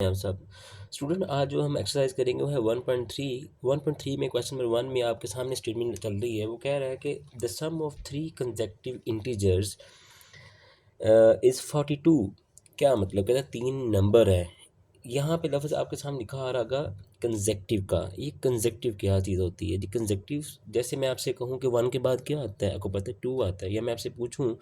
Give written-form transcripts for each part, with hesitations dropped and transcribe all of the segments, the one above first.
आप सब स्टूडेंट, आज जो हम एक्सरसाइज करेंगे वो है 1.3 में क्वेश्चन नंबर 1 में आपके सामने स्टेटमेंट चल रही है। वो कह रहा है कि the sum of 3 consecutive integers is 42। क्या मतलब, कहता है 3 नंबर है। यहाँ पे लफ्ज़ आपके सामने लिखा आ रहा होगा कंसेक्टिव का। ये कंसेक्टिव क्या चीज़ होती है जी? कंसेक्टिव, जैसे मैं आपसे कहूँ कि 1 के बाद क्या आता है, आपको पता है 2 आता है। या मैं आपसे पूछूँ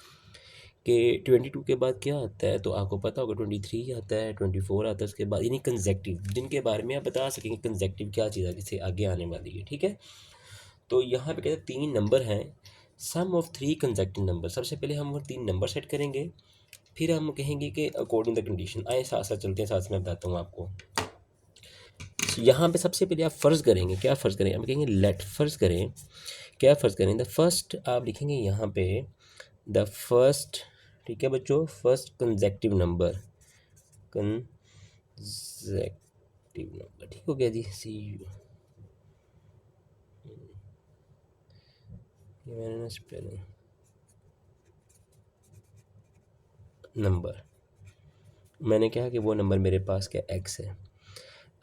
कि 22 के बाद क्या आता है, तो आपको पता होगा 23 आता है, 24 आता है उसके बाद। यानी कंसेक्टिव, जिनके बारे में आप बता सकेंगे कंसेक्टिव क्या चीज़ है, जिससे आगे आने वाली है। ठीक है, तो यहाँ पे कहते हैं 3 नंबर हैं, सम ऑफ 3 कंसेक्टिव नंबर। सबसे पहले हम वो 3 नंबर सेट करेंगे, फिर हम कहेंगे कि अकॉर्डिंग द कंडीशन। आए साथ साथ चलते हैं, साथ में बताता हूँ आपको। यहाँ पे सबसे पहले आप फ़र्ज़ करेंगे। क्या फ़र्ज़ करें? हम कहेंगे लेट। फ़र्ज़ करें, क्या फ़र्ज़ करें? द फर्स्ट, आप लिखेंगे यहाँ पे द फर्स्ट। ठीक है बच्चों, first consecutive number, consecutive number. ठीक हो गया जी? मैंने स्पेलिंग नंबर, मैंने कहा कि वो नंबर मेरे पास क्या एक्स है।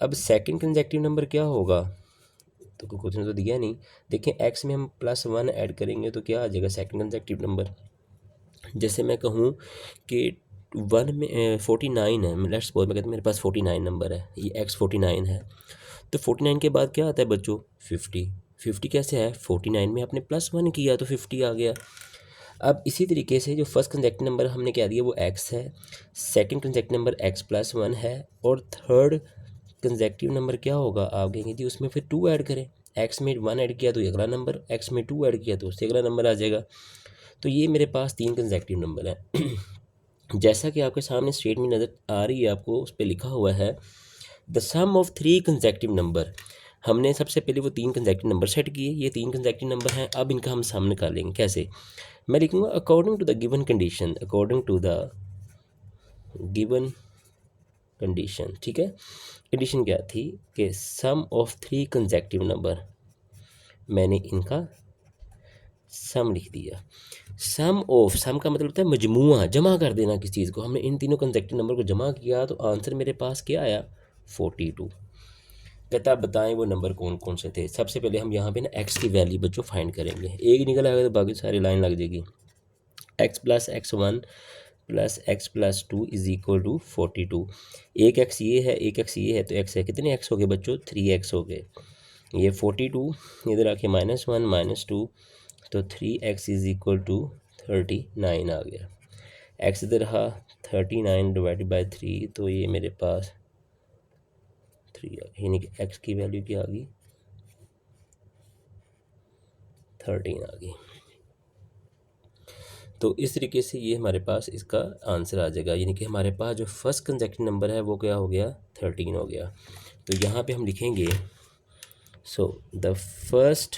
अब सेकंड कंसेक्टिव नंबर क्या होगा, तो कोई क्वेश्चन तो दिया नहीं। देखिए एक्स में हम +1 ऐड करेंगे तो क्या आ जाएगा सेकंड कंसेक्टिव नंबर। जैसे मैं कहूँ कि 1 में 49 है, लेट्स सपोज मैं कहता हूँ मेरे पास 49 नंबर है, ये एक्स 49 है। तो 49 के बाद क्या आता है बच्चों? 50। 50 कैसे है? 49 में आपने +1 किया तो 50 आ गया। अब इसी तरीके से जो फर्स्ट कंसेक्टिव नंबर हमने क्या दिया वो x है, सेकंड कंसेक्टिव नंबर x+1 है, और थर्ड कंसेक्टिव नंबर क्या होगा? आप कहेंगे जी उसमें फिर 2 ऐड करें। x में 1 ऐड किया तो अगला नंबर, x में 2 ऐड किया तो उससे अगला नंबर आ जाएगा। तो ये मेरे पास 3 कंसेक्टिव नंबर हैं। जैसा कि आपके सामने स्टेटमेंट नज़र आ रही है, आपको उस पर लिखा हुआ है the sum of 3 consecutive number. हमने सबसे पहले वो 3 कंसेक्टिव नंबर सेट किए, ये 3 कंसेक्टिव नंबर हैं। अब इनका हम सम निकालेंगे। कैसे? मैं लिखूँगा according to the given condition, according to the given condition. ठीक है, कंडीशन क्या थी कि सम ऑफ 3 कंसेक्टिव नंबर, मैंने इनका सम लिख दिया। सम ऑफ, सम का मतलब होता है मजमुआ, जमा कर देना किसी चीज़ को। हमने इन तीनों कंसेक्टिव नंबर को जमा किया तो आंसर मेरे पास क्या आया? 42। कहता आप बताएं वो नंबर कौन कौन से थे। सबसे पहले हम यहाँ पे ना एक्स की वैल्यू बच्चों फाइंड करेंगे। एक निकल आएगा तो बाकी सारी लाइन लग जाएगी। x+x1 + x+2 is equal to 42। एक एक्स ये है, एक एक्स ये है, तो एक्स है कितने एक्स हो गए बच्चों? 3x हो गए। ये 42 इधर आके -1 -2, तो 3x इज इक्वल टू 39 आ गया। x इधर रहा 39 डिवाइडेड बाई 3, तो ये मेरे पास 3 आ गया। यानी कि x की वैल्यू क्या आ गई? 13 आ गई। तो इस तरीके से ये हमारे पास इसका आंसर आ जाएगा। यानी कि हमारे पास जो फर्स्ट कंसेक्टिव नंबर है वो क्या हो गया? 13 हो गया। तो यहाँ पे हम लिखेंगे so the first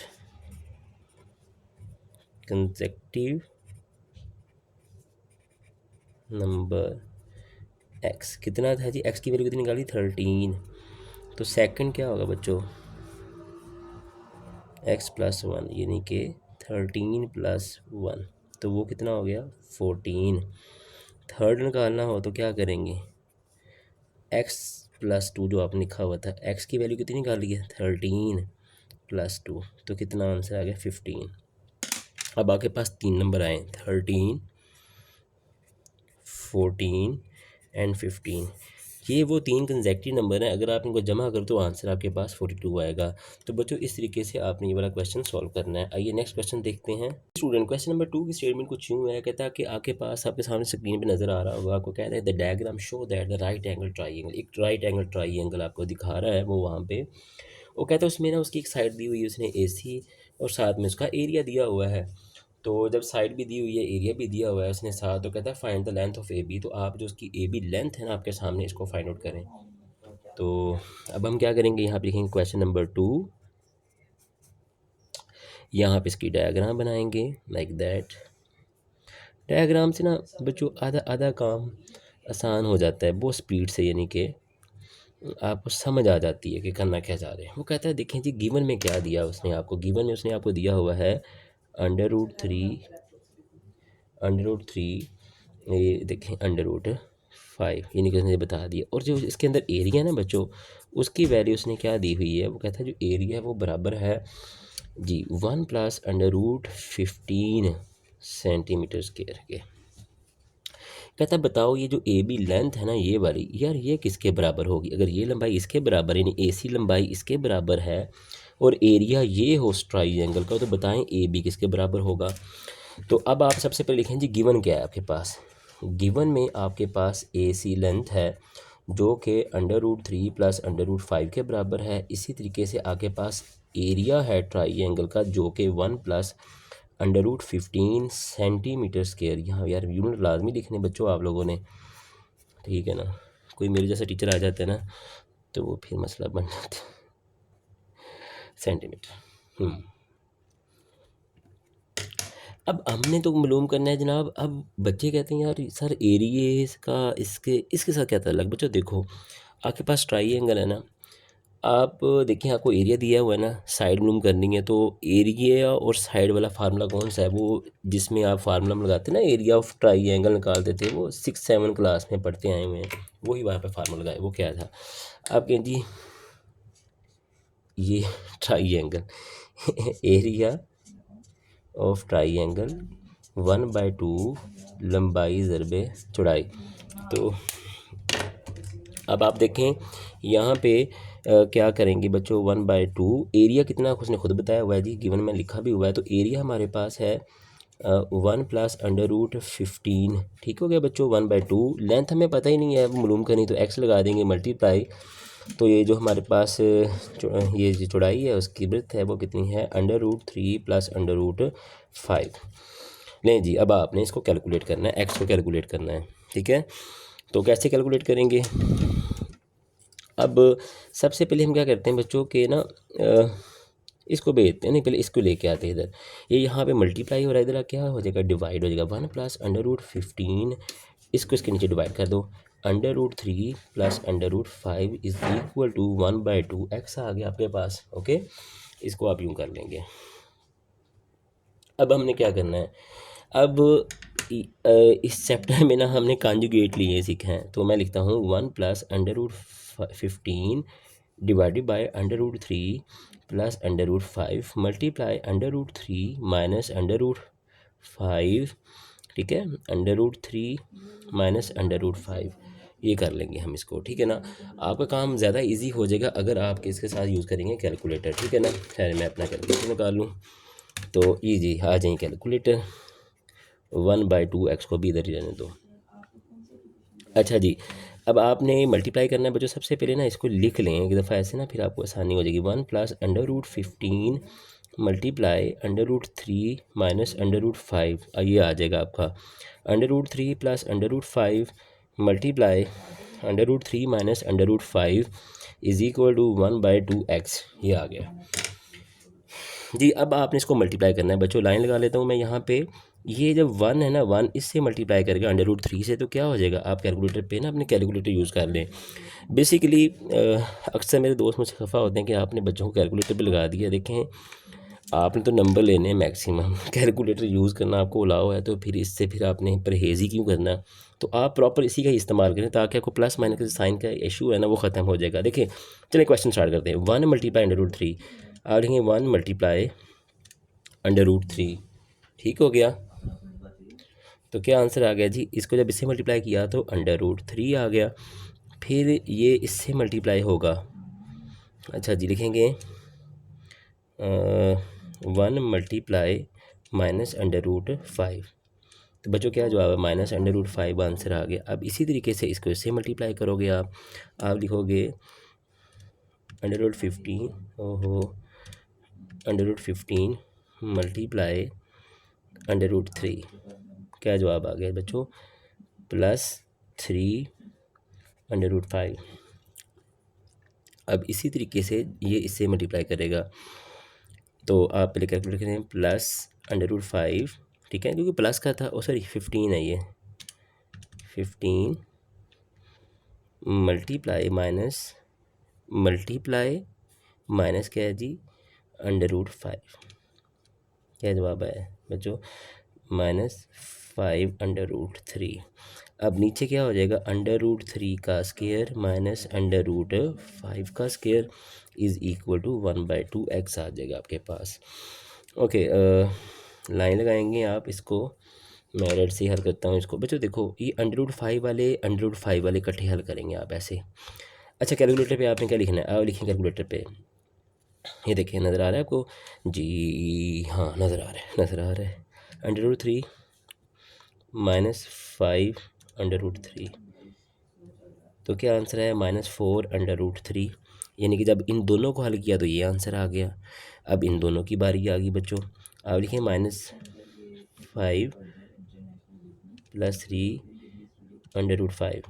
consecutive number x कितना था जी? x की वैल्यू कितनी निकाली? 13। तो सेकंड क्या होगा बच्चों? x+1, यानी कि 13 + 1, तो वो कितना हो गया? 14। थर्ड निकालना हो तो क्या करेंगे? x+2 जो आपने लिखा हुआ था, x की वैल्यू कितनी निकाली है? 13 + 2, तो कितना आंसर आ गया? 15। अब आपके पास 3 नंबर आए, 13, 14 एंड 15। ये वो 3 कंसेक्टिव नंबर हैं। अगर आप इनको जमा करो तो आंसर आपके पास 42 आएगा। तो बच्चों इस तरीके से आपने ये वाला क्वेश्चन सॉल्व करना है। आइए नेक्स्ट क्वेश्चन देखते हैं। स्टूडेंट, क्वेश्चन नंबर 2 की स्टेटमेंट कुछ यूँ है। कहता है कि आपके पास, आपके सामने स्क्रीन पे नज़र आ रहा होगा, आपको कहता है the diagram show that the right angle triangle, एक राइट एंगल ट्राइंगल आपको दिखा रहा है वो वहाँ पे। वो कहता है उसमें ना उसकी एक साइड दी हुई है, उसने AC, और साथ में उसका एरिया दिया हुआ है। तो जब साइड भी दी हुई है, एरिया भी दिया हुआ है उसने साथ, तो कहता है find the length of AB। तो आप जो उसकी AB लेंथ है ना आपके सामने, इसको फाइंड आउट करें। तो अब हम क्या करेंगे, यहाँ पे लिखेंगे क्वेश्चन नंबर 2, यहाँ पे इसकी डायग्राम बनाएंगे लाइक दैट। डायग्राम से ना बच्चों आधा आधा काम आसान हो जाता है बहुत स्पीड से, यानी कि आपको समझ आ जाती है कि करना क्या चाह रहे हैं। वो कहता है देखें जी गिवन में क्या दिया उसने आपको। गिवन में उसने आपको दिया हुआ है √3, ये देखें √5 5, यानी कि उसने बता दिया। और जो इसके अंदर एरिया है ना बच्चों, उसकी वैल्यू उसने क्या दी हुई है, वो कहता है जो एरिया है वो बराबर है जी 1 plus under root 15 centimetre square के। कहता है बताओ ये जो ए बी लेंथ है ना ये वाली, यार ये किसके बराबर होगी। अगर ये लंबाई इसके बराबर यानी ए सी लंबाई इसके बराबर है और एरिया ये हो ट्राइंगल का, तो बताएं ए बी किसके बराबर होगा। तो अब आप सबसे पहले लिखें जी गिवन क्या है आपके पास। गिवन में आपके पास ए सी लेंथ है जो कि under root 3 plus under root 5 के बराबर है। इसी तरीके से आपके पास एरिया है ट्राइंगल का जो कि 1 plus under root 15 centimetre square. यहाँ यार यूनिट लाजमी लिखने बच्चों आप लोगों ने, ठीक है ना। कोई मेरे जैसा टीचर आ जाता है ना तो वो फिर मसला बन जाता है। सेंटीमीटर। अब हमने तो मालूम करना है जनाब। अब बच्चे कहते हैं यार सर एरिया इसका इसके इसके साथ क्या ताल्लुक। बच्चों देखो आपके पास ट्राइंगल है ना, आप देखिए आपको एरिया दिया हुआ है ना, साइड मालूम करनी है। तो एरिया और साइड वाला फार्मूला कौन सा है, वो जिसमें आप फार्मूला लगाते हैं ना एरिया ऑफ ट्राइंगल निकालते थे, वो 6-7 क्लास में पढ़ते आए हुए हैं, वही वहाँ पे फार्मूला लगाए। वो क्या था, आप कहें जी ये ट्राइंगल एरिया ऑफ ट्राइंगल 1/2 लंबाई ज़रबे चौड़ाई। तो अब आप देखें यहाँ पे क्या करेंगे बच्चों, 1/2 एरिया कितना उसने खुद बताया हुआ है जी, गिवन में लिखा भी हुआ है। तो एरिया हमारे पास है 1 प्लस अंडर रूट 15, ठीक हो गया बच्चों 1/2। लेंथ हमें पता ही नहीं है, अब मालूम करनी तो एक्स लगा देंगे मल्टीप्लाई। तो ये जो हमारे पास ये जो चौड़ाई है उसकी ब्रेथ है वो कितनी है, under root 3 plus under root 5। नहीं जी अब आपने इसको कैलकुलेट करना है, एक्स को कैलकुलेट करना है, ठीक है। तो कैसे कैलकुलेट करेंगे। अब सबसे पहले हम क्या करते हैं बच्चों के ना इसको भेजते हैं, नहीं पहले इसको लेके आते हैं इधर। ये यहाँ पे मल्टीप्लाई हो रहा है, इधर क्या हो जाएगा डिवाइड हो जाएगा। 1 प्लस अंडर रूट 15, इसको इसके नीचे डिवाइड कर दो। Under root 3 plus under root 5 is equal to 1/2 X आ गया आपके पास। ओके इसको आप यूँ कर लेंगे। अब हमने क्या करना है, अब इस चैप्टर में ना हमने कॉन्जुगेट लिए सीखे हैं। तो मैं लिखता हूँ 1 plus under root 15 divided by under root 3 plus under root 5 multiply under root 3 minus under root 5, ठीक है। Under root 3 minus under root 5 ये कर लेंगे हम इसको, ठीक है ना। आपका काम ज़्यादा इजी हो जाएगा अगर आप इसके साथ यूज़ करेंगे कैलकुलेटर, ठीक है ना। खैर मैं अपना कैलकुलेटर निकाल लूँ तो ईजी आ जाए कैलकुलेटर। 1/2 एक्स को भी इधर ही रहने दो। अच्छा जी अब आपने मल्टीप्लाई करना है बच्चों। सबसे पहले ना इसको लिख लें एक दफ़ा ऐसे ना, फिर आपको आसानी हो जाएगी। 1 plus under root 15 multiply under root 3 minus under root 5, ये आ जाएगा आपका। Under root 3 plus under root 5 multiply under root 3 minus under root 5 is equal to 1/2 X, ये आ गया जी। अब आपने इसको मल्टीप्लाई करना है बच्चों। लाइन लगा लेता हूँ मैं यहाँ पे। ये जब 1 है ना, 1 इससे मल्टीप्लाई करके अंडर रूट 3 से, तो क्या हो जाएगा। आप कैलकुलेटर पे ना अपने कैलकुलेटर यूज़ कर लें। बेसिकली अक्सर मेरे दोस्त मुझसे खफा होते हैं कि आपने बच्चों को कैलकुलेटर पे लगा दिया। देखें आपने तो नंबर लेने हैं मैक्सिमम, कैलकुलेटर यूज़ करना आपको अलाउ है, तो फिर इससे फिर आपने परहेज़ी क्यों करना। तो आप प्रॉपर इसी का इस्तेमाल करें ताकि आपको प्लस माइनस का साइन का इशू है ना वो ख़त्म हो जाएगा। देखिए चलिए क्वेश्चन स्टार्ट करते हैं। 1 मल्टीप्लाई अंडर रूट 3, आप लिखेंगे 1 मल्टीप्लाई अंडर रूट 3, ठीक हो गया। तो क्या आंसर आ गया जी, इसको जब इससे मल्टीप्लाई किया तो अंडर रूट 3 आ गया। फिर ये इससे मल्टीप्लाई होगा। अच्छा जी लिखेंगे 1 मल्टीप्लाई माइनस अंडर रूट 5। तो बच्चों क्या जवाब है, माइनस अंडर रूट 5 आंसर आ गया। अब इसी तरीके से इसको इससे मल्टीप्लाई करोगे आप लिखोगे अंडर रूट 15, ओहो under root 15 multiply under root 3, क्या जवाब आ गया बच्चों, प्लस 3 अंडर रूट 5। अब इसी तरीके से ये इससे मल्टीप्लाई करेगा। तो आप पहले कैलकुलेट करें प्लस अंडर रूट 5, ठीक है, क्योंकि प्लस का था, सॉरी 15 है ये, 15 मल्टीप्लाई माइनस क्या है जी, अंडर रूट 5। क्या जवाब है बच्चों, -5 अंडर रूट 3। अब नीचे क्या हो जाएगा, √3 का स्क्वायर माइनस √5 का square is equal to 1/2x आ जाएगा आपके पास। ओके, लाइन लगाएंगे आप इसको, मैं रेड से हल करता हूँ इसको। बच्चों देखो ये √5 वाले इकट्ठे हल करेंगे आप ऐसे। अच्छा कैलकुलेटर पे आपने क्या लिखना है, आप लिखें कैलकुलेटर पे, ये देखिए नज़र आ रहा है आपको जी, हाँ नज़र आ रहा है √3 -5 √3, तो क्या आंसर है -4 √3, यानी कि जब इन दोनों को हल किया तो ये आंसर आ गया। अब इन दोनों की बारी आ गई बच्चों, आप लिखें -5 + 3 √5,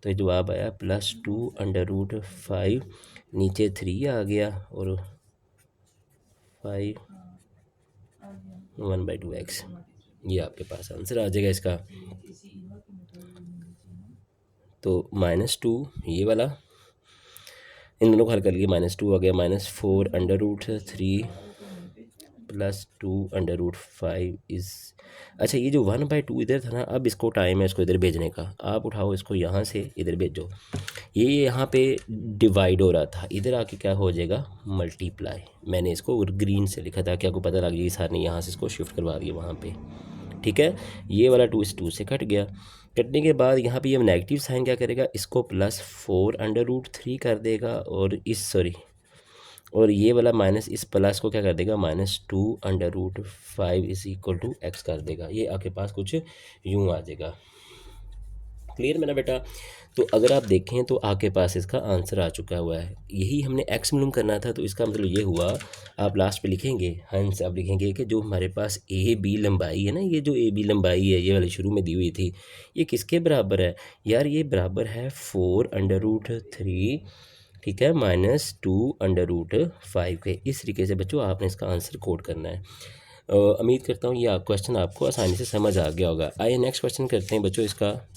तो ये जवाब आया +2 √5, नीचे 3 आ गया और 5 1/2x, ये आपके पास आंसर आ जाएगा इसका। तो -2 ये वाला, इन दोनों को हल कर लिए, -2 आ गया, -4 √3 + 2 √5 इज़, अच्छा ये जो 1/2 इधर था ना, अब इसको टाइम है इसको इधर भेजने का, आप उठाओ इसको यहाँ से इधर भेजो, ये यहाँ पे डिवाइड हो रहा था, इधर आके क्या हो जाएगा मल्टीप्लाई, मैंने इसको ग्रीन से लिखा था कि आपको पता लग जाए सर ने यहाँ से इसको शिफ्ट करवा दिया वहाँ पे, ठीक है। ये वाला 2 इस 2 से कट गया, कटने के बाद यहाँ पे ये नेगेटिव साइन क्या करेगा, इसको +4 √3 कर देगा, और इस सॉरी, और ये वाला माइनस इस प्लस को क्या कर देगा, -2 √5 इज इक्वल टू x कर देगा। ये आपके पास कुछ यूँ आ जाएगा। क्लियर मेरा बेटा। तो अगर आप देखें तो आपके पास इसका आंसर आ चुका हुआ है, यही हमने x मालूम करना था, तो इसका मतलब ये हुआ, आप लास्ट पे लिखेंगे हंस, आप लिखेंगे कि जो हमारे पास ए बी लंबाई है ना, ये जो ए बी लंबाई है ये वाली शुरू में दी हुई थी, ये किसके बराबर है यार, ये बराबर है 4 √3, ठीक है, -2 √5 के। इस तरीके से बच्चों आपने इसका आंसर कोड करना है। उम्मीद करता हूँ ये क्वेश्चन आपको आसानी से समझ आ गया होगा। आइए नेक्स्ट क्वेश्चन करते हैं बच्चों इसका।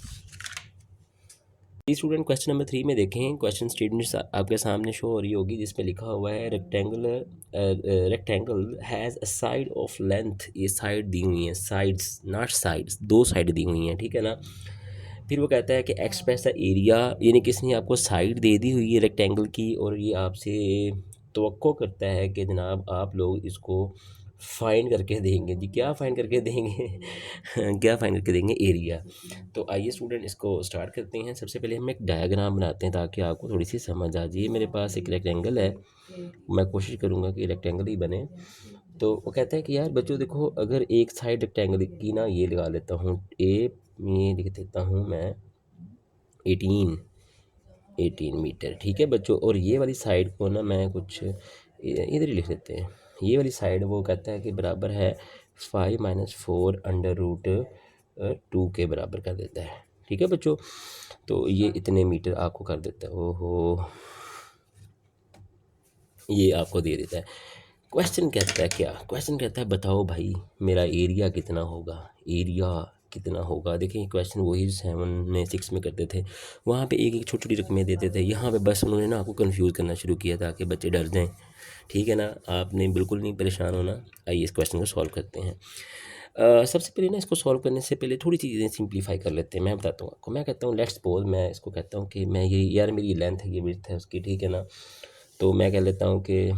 स्टूडेंट क्वेश्चन नंबर 3 में देखें, क्वेश्चन स्टेटमेंट्स आपके सामने शो हो रही होगी, जिसमें लिखा हुआ है rectangle has a side of length, ये साइड दी हुई हैं, साइड्स नॉट साइड्स, 2 साइड दी हुई हैं, ठीक है ना। फिर वो कहता है कि एक्सप्रेस द एरिया, यानी कि इसने आपको साइड दे दी हुई है रेक्टेंगल की, और ये आपसे तवक्को करता है कि जनाब आप लोग इसको फाइंड करके देंगे जी। क्या फाइंड करके देंगे क्या फाइंड करके देंगे, एरिया। तो आइए स्टूडेंट इसको स्टार्ट करते हैं। सबसे पहले हम एक डायग्राम बनाते हैं ताकि आपको थोड़ी सी समझ आ जाए। मेरे पास एक रेक्टेंगल है, मैं कोशिश करूँगा कि रेक्टेंगल ही बने। तो वो कहता है कि यार बच्चों देखो, अगर एक साइड रेक्टेंगल की ना, ये लगा लेता हूँ ये लिख देता हूँ मैं 18 मीटर, ठीक है बच्चों। और ये वाली साइड को ना मैं कुछ इधर ही लिख देते हैं, ये वाली साइड वो कहता है कि बराबर है 5 - 4 √2 के बराबर कर देता है, ठीक है बच्चों। तो ये इतने मीटर आपको कर देता है, ओहो, ये आपको दे देता है। क्वेश्चन कहता है क्या, क्वेश्चन कहता है बताओ भाई मेरा एरिया कितना होगा, एरिया कितना होगा। देखिए क्वेश्चन वही 7 में 6 में करते थे, वहाँ पे एक एक छोटी छोटी रकमें देते थे, यहाँ पे बस उन्होंने ना आपको कंफ्यूज करना शुरू किया ताकि बच्चे डर जाएं, ठीक है ना। आपने बिल्कुल नहीं परेशान होना। आइए इस क्वेश्चन को सॉल्व करते हैं। सबसे पहले ना इसको सॉल्व करने से पहले थोड़ी चीज़ें सिंप्लीफाई कर लेते हैं। मैं बताता हूँ आपको, मैं कहता हूँ लेट्स सपोज, मैं इसको कहता हूँ कि मैं ये यार मेरी लेंथ है, ये विड्थ है उसकी, ठीक है ना। तो मैं कह लेता हूँ कि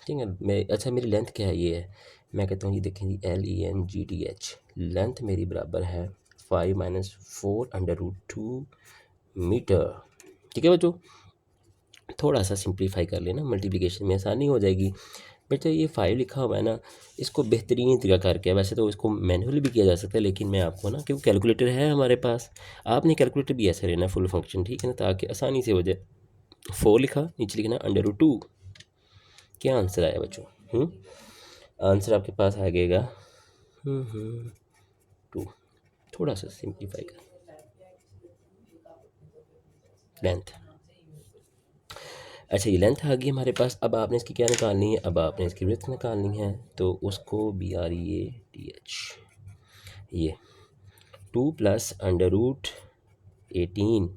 ठीक है, मैं अच्छा मेरी लेंथ क्या है, ये है, मैं कहता हूँ ये देखें जी LENGTH, लेंथ मेरी बराबर है 5 - 4 √2 मीटर, ठीक है बच्चों। थोड़ा सा सिंप्लीफाई कर लेना, मल्टीप्लिकेशन में आसानी हो जाएगी। बेटा ये 5 लिखा हुआ है ना, इसको बेहतरीन तरीका करके, वैसे तो इसको मैनुअली भी किया जा सकता है, लेकिन मैं आपको ना, क्योंकि कैलकुलेटर है हमारे पास, आपने कैलकुलेटर भी ऐसे लेना फुल फंक्शन, ठीक है ना, ताकि आसानी से हो जाए। 4 लिखा, नीचे लिखना √2, क्या आंसर आया बच्चों, आंसर आपके पास आ जाएगा 2। थोड़ा सा सिंप्लीफाई कर, लेंथ, अच्छा ये लेंथ आ गई हमारे पास। अब आपने इसकी क्या निकालनी है, अब आपने इसकी विड्थ निकालनी है, तो उसको BREATH, ये 2 + √18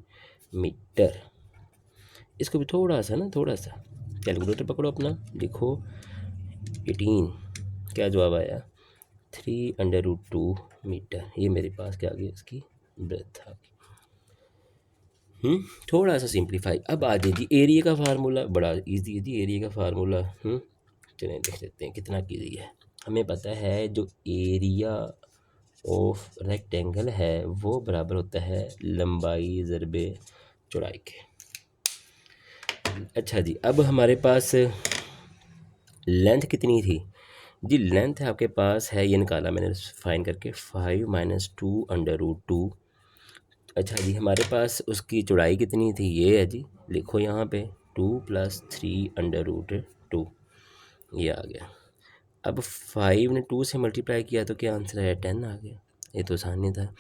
मीटर, इसको भी थोड़ा सा ना, थोड़ा सा कैलकुलेटर पकड़ो अपना, लिखो 18, क्या जवाब आया 3 √2 मीटर। ये मेरे पास क्या आ गई इसकी ब्रेथ आ गई। थोड़ा सा सिंप्लीफाई। अब आ जाए जी एरिया का फार्मूला, बड़ा इजी है जी एरिया का फार्मूला। चलिए देख लेते हैं कितना ईजी है। हमें पता है जो एरिया ऑफ रेक्टेंगल है वो बराबर होता है लंबाई ज़रबे चौड़ाई के। अच्छा जी, अब हमारे पास लेंथ कितनी थी जी? लेंथ आपके पास है, ये निकाला मैंने फाइन करके, 5 - 2 √2। अच्छा जी, हमारे पास उसकी चौड़ाई कितनी थी? ये है जी, लिखो यहाँ पे 2 + 3 √2, ये आ गया। अब 5 ने 2 से मल्टीप्लाई किया तो क्या आंसर है? 10 आ गया। ये तो आसान नहीं था।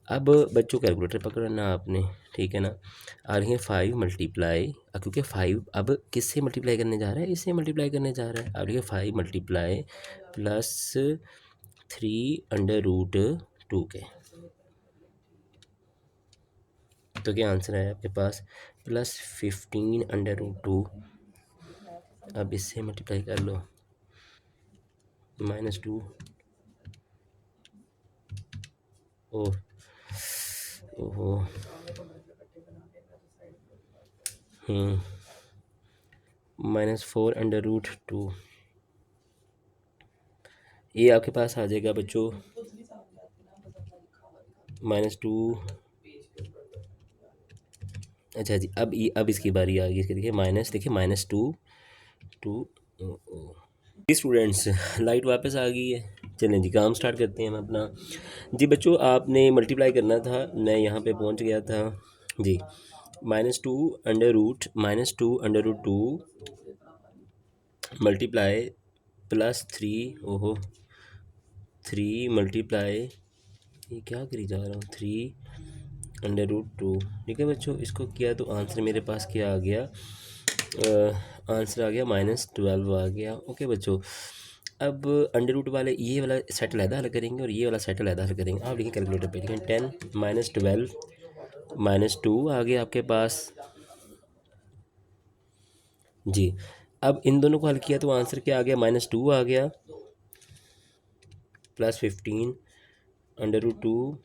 अब बच्चों कैलकुलेटर पकड़ना आपने, ठीक है ना। और ये 5 मल्टीप्लाई, क्योंकि 5 अब किससे मल्टीप्लाई करने जा रहा है? इससे मल्टीप्लाई करने जा रहा है। अब ये 5 मल्टीप्लाई +3 √2 के, तो क्या आंसर है आपके पास? +15 √2। अब इससे मल्टीप्लाई कर लो, -2। ओह ओहो, -4 √2। ये आपके पास आ जाएगा बच्चों -2। अच्छा जी, अब इसकी बारी आ गई। इसके देखिए माइनस, देखिए -2 जी स्टूडेंट्स, लाइट वापस आ गई है। चलें जी, काम स्टार्ट करते हैं हम अपना। जी बच्चों, आपने मल्टीप्लाई करना था, मैं यहाँ पे पहुँच गया था जी। -2 √2 मल्टीप्लाई +3, ओहो 3 मल्टीप्लाई, ये क्या करी जा रहा हूँ, 3 √2। ठीक है बच्चों, इसको किया तो आंसर मेरे पास क्या आ गया? आंसर आ गया -12 आ गया। ओके बच्चों, अब अंडर रूट वाले ये वाला सेट अलहदा हल करेंगे और ये वाला सेट अलहदा हल करेंगे। आप लिखें कैलकुलेटर पे, लिखें 10 - 12 -2 आ गया आपके पास जी। अब इन दोनों को हल किया तो आंसर क्या आ गया? -2 आ गया, +15 √2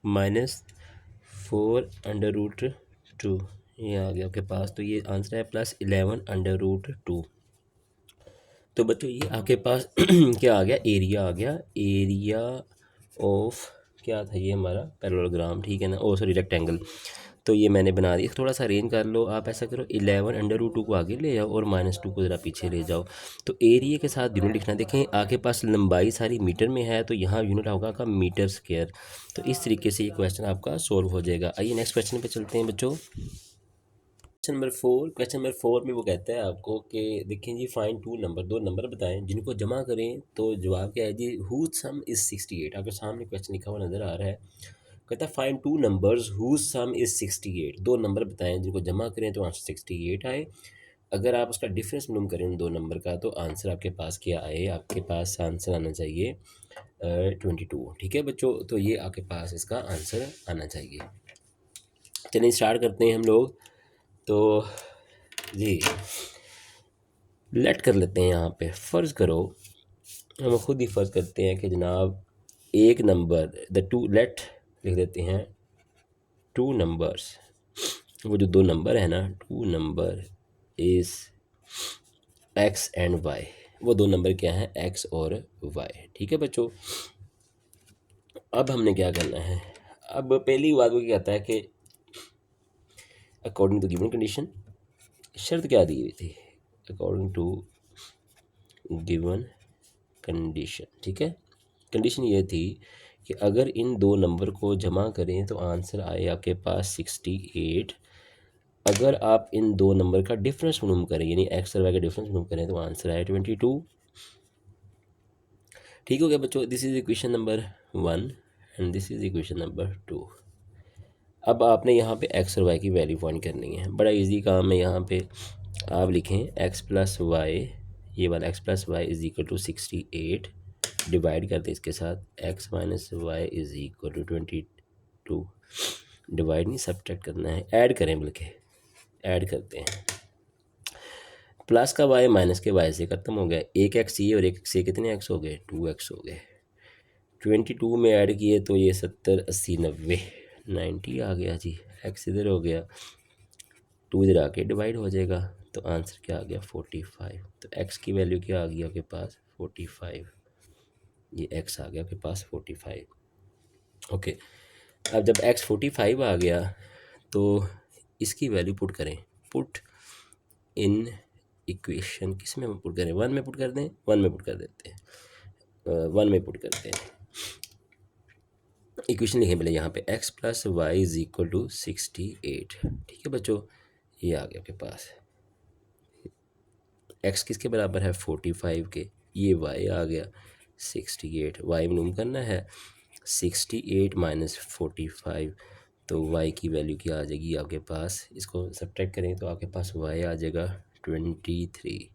-4 √2, ये आ गया आपके पास। तो ये आंसर है +11 √2। तो बच्चों ये आपके पास क्या आ गया? एरिया आ गया। एरिया ऑफ क्या था ये हमारा? पैरेललोग्राम, ठीक है ना। ओ सॉरी, रेक्टेंगल। तो ये मैंने बना दिया। थोड़ा सा अरेंज कर लो आप, ऐसा करो 11 √2 को आगे ले जाओ और -2 को ज़रा पीछे ले जाओ। तो एरिया के साथ यूनिट लिखना। देखें आपके पास लंबाई सारी मीटर में है, तो यहाँ यूनिट होगा आपका मीटर स्क्वायर। तो इस तरीके से ये क्वेश्चन आपका सॉल्व हो जाएगा। आइए नेक्स्ट क्वेश्चन पे चलते हैं बच्चों। क्वेश्चन नंबर 4 में वो कहता है आपको कि देखें जी, फाइंड 2 नंबर, 2 नंबर बताएं जिनको जमा करें तो जवाब क्या है जी? Whose sum is 68। आपके सामने क्वेश्चन लिखा हुआ नज़र आ रहा है। कहता है find 2 numbers whose sum is 68। 2 number बताएं जिनको जमा करें तो आंसर 68 आए। अगर आप उसका डिफरेंस मालूम करें उन 2 नंबर का तो आंसर आपके पास क्या आए? आपके पास आंसर आना चाहिए 22। ठीक है बच्चों, तो ये आपके पास इसका आंसर आना चाहिए। चलिए स्टार्ट करते हैं हम लोग। तो जी लेट कर लेते हैं यहाँ पे। फ़र्ज़ करो, हम खुद ही फ़र्ज़ करते हैं कि जनाब एक नंबर, द टू, लेट लिख देते हैं 2 नंबर्स। वो जो 2 नंबर है ना, 2 number is x and y। वो 2 नंबर क्या हैं? x और y। ठीक है बच्चों, अब हमने क्या करना है? अब पहली बात वो क्या कहता है कि अकॉर्डिंग टू गिवन कंडीशन, शर्त क्या दी हुई थी? अकॉर्डिंग टू गिवन कंडीशन, ठीक है। कंडीशन ये थी कि अगर इन 2 नंबर को जमा करें तो आंसर आए आपके पास 68। अगर आप इन 2 नंबर का डिफरेंस मालूम करें, यानी एक्स और वाई का डिफरेंस मालूम करें तो आंसर आए 22। ठीक हो गया बच्चों, this is equation number 1 and this is equation number 2। अब आपने यहाँ पे एक्स और वाई की वैल्यू फाइंड करनी है। बड़ा इजी काम है। यहाँ पे आप लिखें x + y, ये वाला x + y = 68, डिवाइड करते इसके साथ x - y = 22। डिवाइड नहीं, सब्ट्रैक्ट करना है, ऐड करें, बल्कि ऐड करते हैं। प्लस का y माइनस के y से ख़त्म हो गया। एक x ये और एक x ये, कितने x हो गए? 2x हो गए। 22 में ऐड किए तो ये 70 80 90 90 आ गया जी। एक्स इधर हो गया, 2 इधर आके डिवाइड हो जाएगा, तो आंसर क्या आ गया 45। तो एक्स की वैल्यू क्या आ गई आपके पास 45, ये एक्स आ गया आपके पास 45। ओके, अब जब एक्स 45 आ गया तो इसकी वैल्यू पुट करें, पुट इन इक्वेशन, किस में पुट करें, 1 में पुट कर दें, 1 में पुट कर देते हैं, 1 में पुट करते हैं। इक्वेशन लिखें पहले यहाँ पे x plus Y is equal to 68। ठीक है बच्चों, ये आ गया आपके पास, x किसके बराबर है 45 के, ये y आ गया 68, y मालूम करना है 68 माइनस 45, तो y की वैल्यू क्या आ जाएगी आपके पास, इसको सब्ट्रैक्ट करें तो आपके पास y आ जाएगा 23।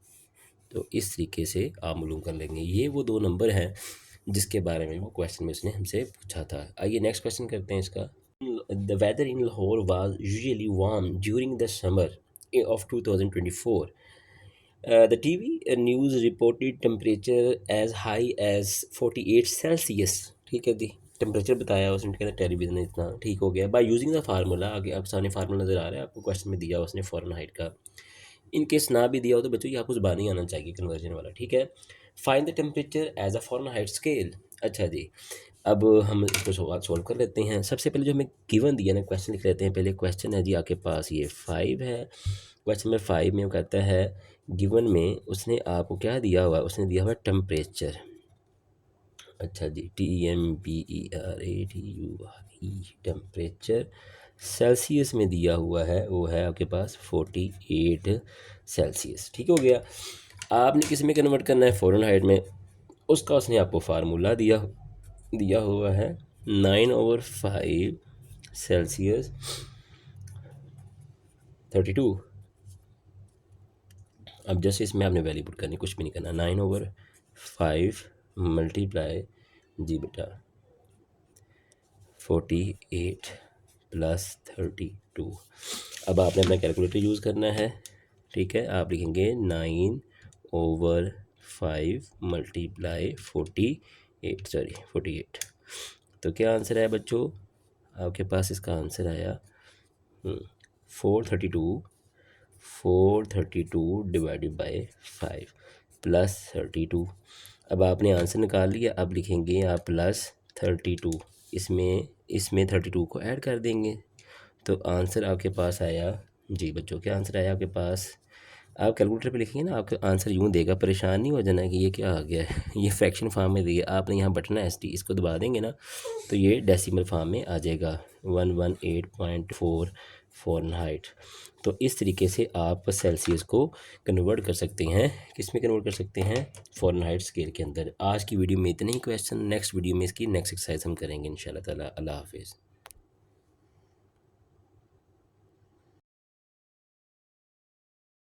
तो इस तरीके से आप मालूम कर लेंगे। ये वो दो नंबर हैं जिसके बारे में वो क्वेश्चन में उसने हमसे पूछा था। आइए नेक्स्ट क्वेश्चन करते हैं इसका। The weather in Lahore was usually warm during the summer of 2024। The TV news reported temperature as high as 48 Celsius. ठीक है जी, टेम्परेचर बताया उसने, कहता टेलीविज़न ने इतना ठीक हो गया बाय यूजिंग द फार्मूला। आगे आप सामने फार्मूला नज़र आ रहा है आपको, क्वेश्चन में दिया उसने फ़ारेनहाइट का। इन केस ना भी दिया हो तो बच्चों ये आपको ज़बानी आना चाहिए कन्वर्जन वाला। ठीक है, find the temperature as a Fahrenheit scale. अच्छा जी, अब हम इसको सॉल्व कर लेते हैं। सबसे पहले जो हमें गिवन दिया ना, क्वेश्चन लिख लेते हैं। पहले क्वेश्चन है जी आपके पास ये 5 है, क्वेश्चन में 5 में वो कहता है गिवन में उसने आपको क्या दिया हुआ, उसने दिया हुआ टेम्परेचर। अच्छा जी, TEMPERATURE टेम्परेचर सेल्सियस में दिया हुआ है, वो है आपके पास 48 सेल्सियस। ठीक हो गया, आपने किस में कन्वर्ट करना है फ़ारेनहाइट में, उसका उसने आपको फार्मूला दिया हुआ है 9/5 सेल्सियस 32। अब जैसे इसमें आपने वैल्यू पुट करनी, कुछ भी नहीं करना, 9/5 मल्टीप्लाई जी बेटा 48 प्लस 32। अब आपने अपना कैलकुलेटर यूज़ करना है। ठीक है, आप लिखेंगे 9/5 मल्टीप्लाई 48। तो क्या आंसर है बच्चों आपके पास, इसका आंसर आया 432 डिवाइडेड बाय 5 प्लस 32। अब आपने आंसर निकाल लिया, अब लिखेंगे आप प्लस 32, इसमें 32 को ऐड कर देंगे, तो आंसर आपके पास आया जी बच्चों, क्या आंसर आया आपके पास। आप कैलकुलेटर पे लिखेंगे ना, आपका आंसर यूँ देगा, परेशान नहीं हो जाना कि ये क्या आ गया है, ये फ्रैक्शन फॉर्म में दिया, आपने यहाँ बटन है ST, इसको दबा देंगे ना तो ये डेसिमल फॉर्म में आ जाएगा 118.4 फ़ारेनहाइट। तो इस तरीके से आप सेल्सियस को कन्वर्ट कर सकते हैं, किस में कन्वर्ट कर सकते हैं, फ़ारेनहाइट स्केल के अंदर। आज की वीडियो में इतने ही क्वेश्चन, नेक्स्ट वीडियो में इसकी नेक्स्ट एक्सरसाइज हम करेंगे इंशाल्लाह ताला। अल्लाह हाफिज़।